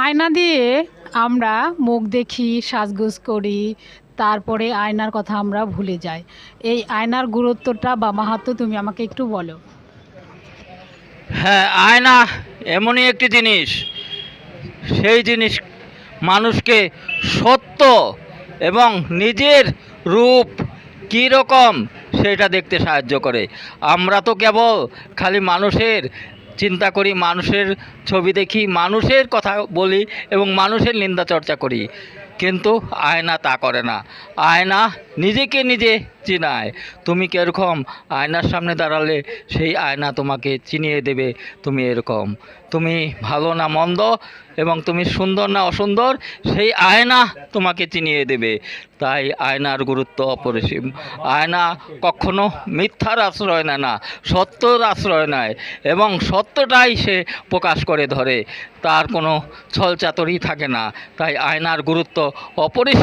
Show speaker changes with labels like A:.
A: আয়না দিয়ে আমরা মুখ দেখি, সাজগোজ করি, তারপরে আয়নার কথা আমরা ভুলে যাই। এই আয়নার গুরুত্বটা বা মাহাত্ম্য তুমি আমাকে একটু বলো।
B: হ্যাঁ, আয়না এমনই একটি জিনিস, সেই জিনিস মানুষকে সত্য এবং নিজের রূপ কী রকম সেটা দেখতে সাহায্য করে। আমরা তো কেবল খালি মানুষের চিন্তা করি, মানুষের ছবি দেখি, মানুষের কথা বলি এবং মানুষের নিন্দা চর্চা করি, কিন্তু আয়না তা করে না। আয়না নিজেকে নিজে চিনায়। তুমি কীরকম আয়নার সামনে দাঁড়ালে সেই আয়না তোমাকে চিনিয়ে দেবে তুমি এরকম, তুমি ভালো না মন্দ এবং তুমি সুন্দর না অসুন্দর, সেই আয়না তোমাকে চিনিয়ে দেবে। তাই আয়নার গুরুত্ব অপরিসীম। আয়না কখনো মিথ্যার আশ্রয় নেয় না, সত্যর আশ্রয় নেয় এবং সত্যটাই সে প্রকাশ করে ধরে, তার কোনো ছলচাতুরি থাকে না। তাই আয়নার গুরুত্ব অপরিসীম।